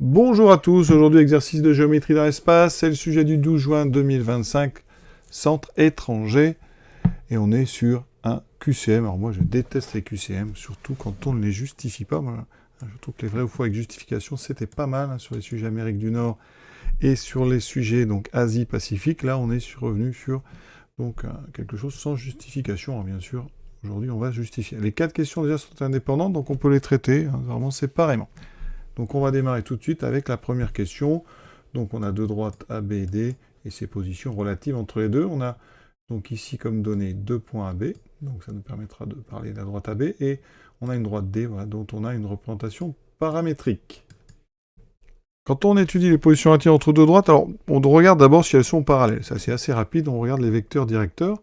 Bonjour à tous, aujourd'hui exercice de géométrie dans l'espace, c'est le sujet du 12 juin 2025, centre étranger, et on est sur un QCM. Alors moi je déteste les QCM, surtout quand on ne les justifie pas. Moi, je trouve que les vrais ou faux avec justification c'était pas mal sur les sujets Amérique du Nord et sur les sujets donc Asie-Pacifique. Là on est revenu sur donc quelque chose sans justification. Alors, bien sûr, aujourd'hui on va justifier. Les 4 questions déjà sont indépendantes, donc on peut les traiter vraiment séparément. Donc on va démarrer tout de suite avec la première question. Donc on a deux droites A, B et D et ses positions relatives entre les deux. On a donc ici comme données deux points AB, donc ça nous permettra de parler de la droite AB, et on a une droite D, voilà, dont on a une représentation paramétrique. Quand on étudie les positions relatives entre deux droites, alors on regarde d'abord si elles sont parallèles. Ça c'est assez rapide, on regarde les vecteurs directeurs.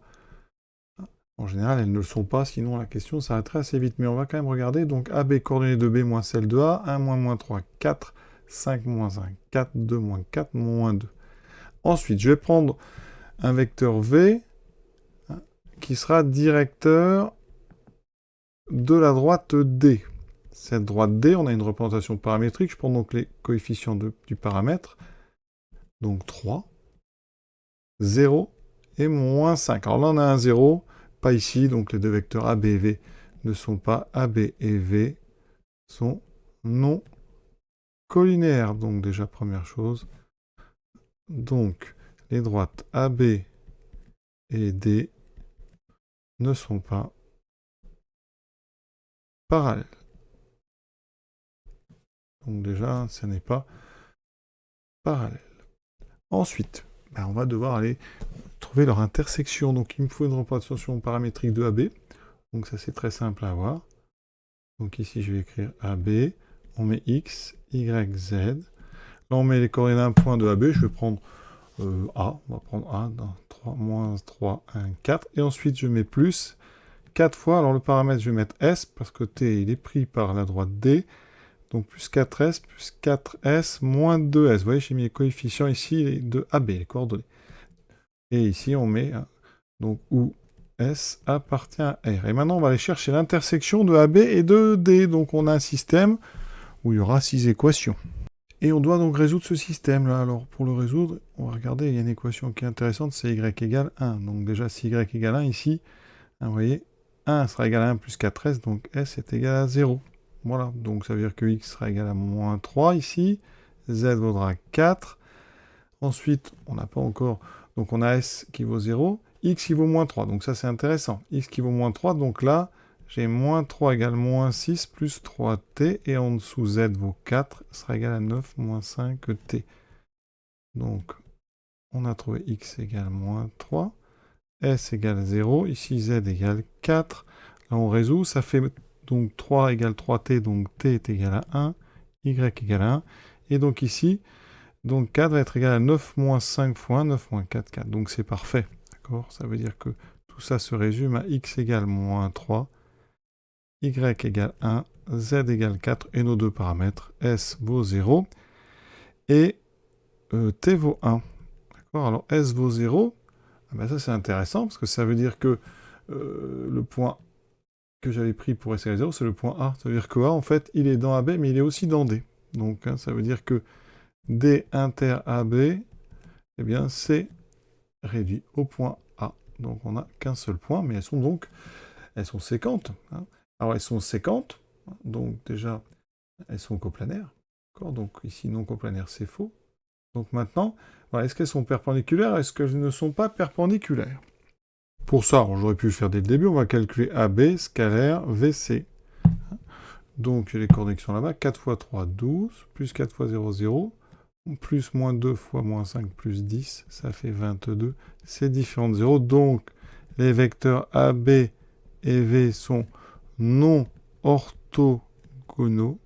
En général, elles ne le sont pas, sinon la question s'arrêterait assez vite. Mais on va quand même regarder. Donc AB, coordonnées de B moins celle de A, 1 moins 3, 4, 5 moins 1, 4, 2 moins 4, moins 2. Ensuite, je vais prendre un vecteur V qui sera directeur de la droite D. Cette droite D, on a une représentation paramétrique. Je prends donc les coefficients du paramètre. Donc 3, 0 et moins 5. Alors là, on a un 0, pas ici, donc les deux vecteurs AB et V ne sont pas AB et V sont non collinéaires. Donc déjà, première chose. Donc, les droites AB et D ne sont pas parallèles. Donc déjà, ce n'est pas parallèle. Ensuite, on va devoir aller trouver leur intersection. Donc il me faut une représentation paramétrique de AB. Donc ça, c'est très simple à voir. Donc ici, je vais écrire AB. On met X, Y, Z. Là, on met les coordonnées d'un point de AB. Je vais prendre A. On va prendre A dans 3, moins 3, 1, 4. Et ensuite, je mets plus 4 fois. Alors le paramètre, je vais mettre S parce que T, il est pris par la droite D. Donc plus 4S, plus 4S, moins 2S. Vous voyez, j'ai mis les coefficients ici de AB, les coordonnées. Et ici, on met donc où S appartient à R. Et maintenant, on va aller chercher l'intersection de AB et de D. Donc on a un système où il y aura 6 équations. Et on doit donc résoudre ce système-là. Alors pour le résoudre, on va regarder, il y a une équation qui est intéressante, c'est Y égale 1. Donc déjà, si Y égale 1 ici, vous voyez, 1 sera égal à 1 plus 4S, donc S est égal à 0. Voilà, donc ça veut dire que X sera égal à moins 3 ici, Z vaudra 4. Ensuite, on n'a pas encore... Donc on a S qui vaut 0, X qui vaut moins 3. Donc ça c'est intéressant. X qui vaut moins 3, donc là, j'ai moins 3 égale moins 6 plus 3t, et en dessous Z vaut 4, sera égal à 9 moins 5t. Donc, on a trouvé X égale moins 3, S égale 0, ici Z égale 4. Là on résout, ça fait donc 3 égale 3t, donc t est égal à 1, y égale à 1. Et donc ici, donc 4 va être égal à 9 moins 5 fois 1, 9 moins 4, 4. Donc c'est parfait. D'accord? Ça veut dire que tout ça se résume à x égale moins 3, y égale 1, z égale 4, et nos deux paramètres, s vaut 0, et t vaut 1. D'accord? Alors s vaut 0, ça c'est intéressant, parce que ça veut dire que le point que j'avais pris pour s égale 0, c'est le point A. Ça veut dire que A, en fait, il est dans AB, mais il est aussi dans D. Donc ça veut dire que D inter AB, eh bien, c'est réduit au point A. Donc on n'a qu'un seul point, mais elles sont séquentes. Alors elles sont séquentes, donc déjà, elles sont coplanaires. Donc ici, non coplanaire, c'est faux. Donc maintenant, voilà, est-ce qu'elles sont perpendiculaires? Est-ce qu'elles ne sont pas perpendiculaires? Pour ça, j'aurais pu le faire dès le début, on va calculer AB, scalaire, VC. Donc j'ai les coordonnées qui sont là-bas, 4 fois 3, 12, plus 4 fois 0, 0, plus moins 2 fois moins 5 plus 10, ça fait 22. C'est différent de 0, donc les vecteurs AB et V sont non orthogonaux,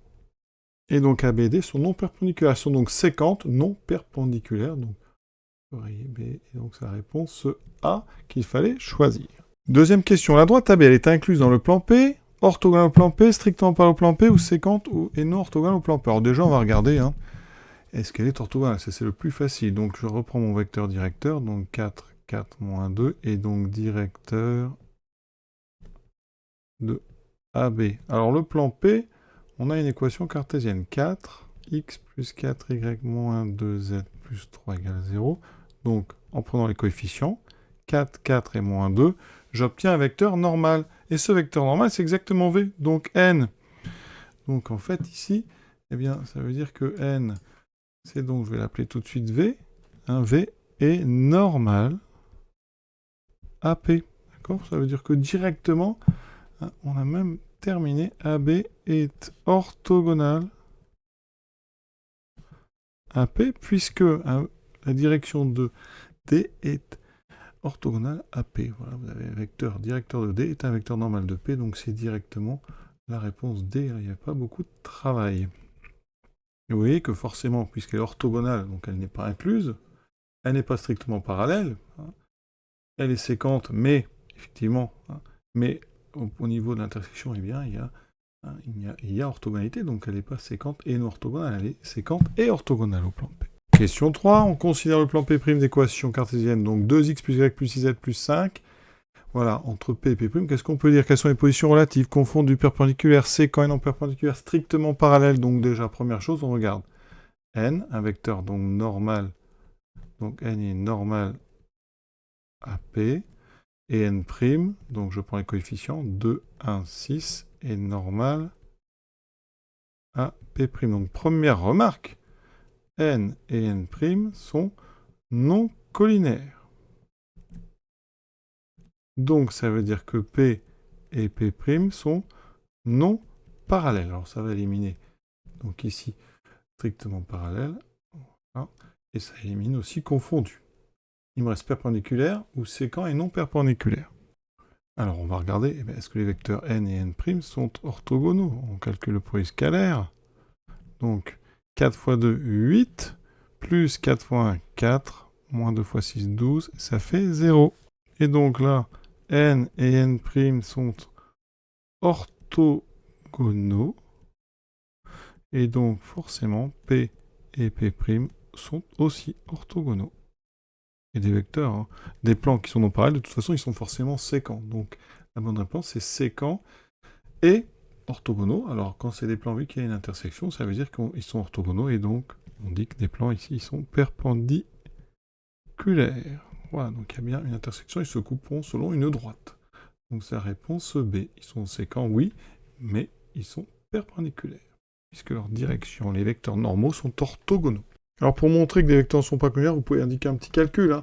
et donc AB et D sont non perpendiculaires. Elles sont donc séquentes, non perpendiculaires, donc B, et donc c'est la réponse A qu'il fallait choisir. Deuxième question, la droite AB, elle est incluse dans le plan P, orthogonale au plan P, strictement pas au plan P, ou séquente et non orthogonale au plan P. Alors déjà, on va regarder, est-ce qu'elle est orthogonale? C'est le plus facile. Donc je reprends mon vecteur directeur, donc 4, 4, moins 2, et donc directeur de AB. Alors le plan P, on a une équation cartésienne, 4, x plus 4y moins 2z plus 3 égale 0. Donc, en prenant les coefficients, 4, 4 et moins 2, j'obtiens un vecteur normal. Et ce vecteur normal, c'est exactement v, donc n. Donc, en fait, ici, eh bien, ça veut dire que n, c'est donc, je vais l'appeler tout de suite v. Un v est normal AP. D'accord? Ça veut dire que directement, on a même terminé. AB est orthogonal AP, puisque la direction de D est orthogonale à P. Voilà, vous avez un vecteur directeur de D est un vecteur normal de P, donc c'est directement la réponse D. Il n'y a pas beaucoup de travail. Et vous voyez que forcément, puisqu'elle est orthogonale, donc elle n'est pas incluse, elle n'est pas strictement parallèle, elle est séquente, mais, effectivement, mais au niveau de l'intersection, eh bien, il y a orthogonalité, donc elle n'est pas séquente et non orthogonale, elle est séquente et orthogonale au plan P. Question 3, on considère le plan P' d'équation cartésienne, donc 2x plus y plus 6z plus 5. Voilà, entre P et P', qu'est-ce qu'on peut dire? Quelles sont les positions relatives? Confondues, perpendiculaires, séquent et non perpendiculaires, strictement parallèles. Donc déjà, première chose, on regarde n, un vecteur donc normal, donc n est normal à P, et n', donc je prends les coefficients, 2, 1, 6, est normal à P'. Donc première remarque, n et n' sont non collinaires. Donc ça veut dire que P et P' sont non parallèles. Alors ça va éliminer, donc ici, strictement parallèle, voilà, et ça élimine aussi confondu. Il me reste perpendiculaire ou séquent et non perpendiculaire. Alors on va regarder, est-ce que les vecteurs n et n' sont orthogonaux? On calcule le produit scalaire. Donc 4 fois 2, 8, plus 4 fois 1, 4, moins 2 fois 6, 12, ça fait 0. Et donc là, n et n' sont orthogonaux. Et donc forcément, P et P' sont aussi orthogonaux. Et des vecteurs, des plans qui sont non parallèles, de toute façon, ils sont forcément séquents. Donc la bonne réponse, c'est séquent et orthogonaux. Alors quand c'est des plans vu qu'il y a une intersection, ça veut dire qu'ils sont orthogonaux, et donc on dit que des plans ici, ils sont perpendiculaires. Voilà, donc il y a bien une intersection, ils se couperont selon une droite. Donc c'est la réponse B. Ils sont séquents, oui, mais ils sont perpendiculaires, puisque leur direction, les vecteurs normaux, sont orthogonaux. Alors pour montrer que des vecteurs ne sont pas collinaires, vous pouvez indiquer un petit calcul.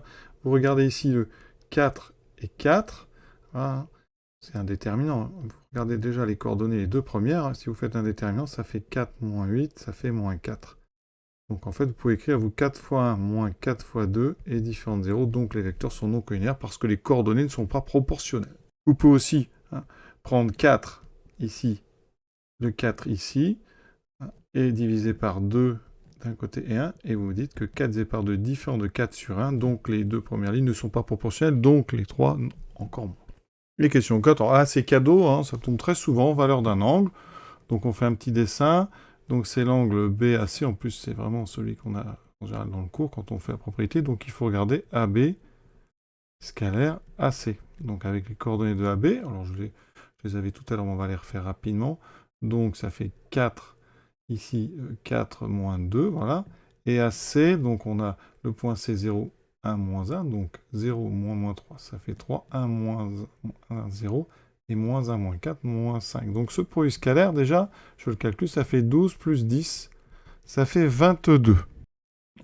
Vous regardez ici le 4 et 4. Voilà. C'est un déterminant. Vous regardez déjà les coordonnées, les deux premières. Si vous faites un déterminant, ça fait 4 moins 8, ça fait moins 4. Donc en fait, vous pouvez écrire 4 fois 1 moins 4 fois 2 et différents de 0. Donc les vecteurs sont non collinaires parce que les coordonnées ne sont pas proportionnelles. Vous pouvez aussi prendre 4 ici, le 4 ici, et diviser par 2 d'un côté et 1, et vous dites que 4 divisé par 2 est différent de 4 sur 1, donc les deux premières lignes ne sont pas proportionnelles, donc les trois encore moins. Les questions 4, c'est cadeau, ça tombe très souvent, valeur d'un angle, donc on fait un petit dessin, donc c'est l'angle BAC, en plus c'est vraiment celui qu'on a en général dans le cours quand on fait la propriété, donc il faut regarder AB scalaire AC, donc avec les coordonnées de AB, alors je les avais tout à l'heure, on va les refaire rapidement, donc ça fait 4, ici 4 moins 2, voilà, et AC, donc on a le point C, 0, 1, moins 1, donc 0, moins 3, ça fait 3, 1, moins 1, 0, et moins 1, moins 4, moins 5. Donc ce produit scalaire, déjà, je le calcule, ça fait 12 plus 10, ça fait 22.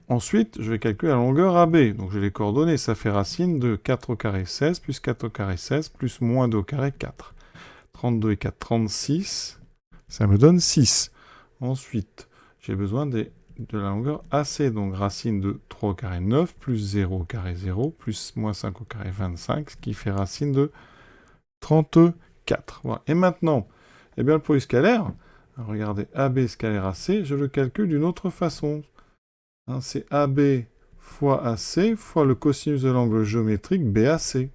Ensuite, je vais calculer la longueur AB, donc j'ai les coordonnées, ça fait racine de 4 au carré 16, plus 4 au carré 16, plus moins 2 au carré 4. 32 et 4, 36, ça me donne 6. Ensuite, j'ai besoin de la longueur AC, donc racine de 3 au carré 9, plus 0 au carré 0, plus moins 5 au carré 25, ce qui fait racine de 34. Voilà. Et maintenant, le produit scalaire, regardez, AB scalaire AC, je le calcule d'une autre façon. C'est AB fois AC fois le cosinus de l'angle géométrique BAC.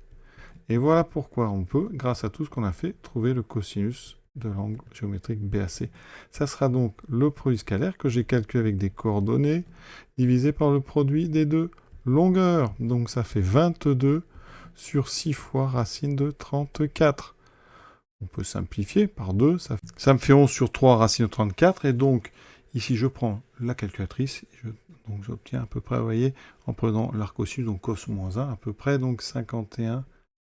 Et voilà pourquoi on peut, grâce à tout ce qu'on a fait, trouver le cosinus de l'angle géométrique BAC. Ça sera donc le produit scalaire que j'ai calculé avec des coordonnées divisé par le produit des deux longueurs. Donc ça fait 22 sur 6 fois racine de 34. On peut simplifier par 2, ça me fait 11 sur 3 racine de 34, et donc Ici, je prends la calculatrice, donc j'obtiens à peu près, vous voyez, en prenant l'arc au sud, donc cos moins 1, à peu près, donc 51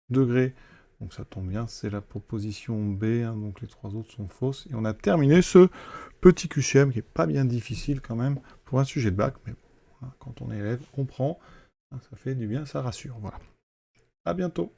degrés. Donc ça tombe bien, c'est la proposition B, hein, donc les trois autres sont fausses. Et on a terminé ce petit QCM qui n'est pas bien difficile quand même pour un sujet de bac, mais bon, hein, quand on est élève, on prend, hein, ça fait du bien, ça rassure. Voilà. À bientôt.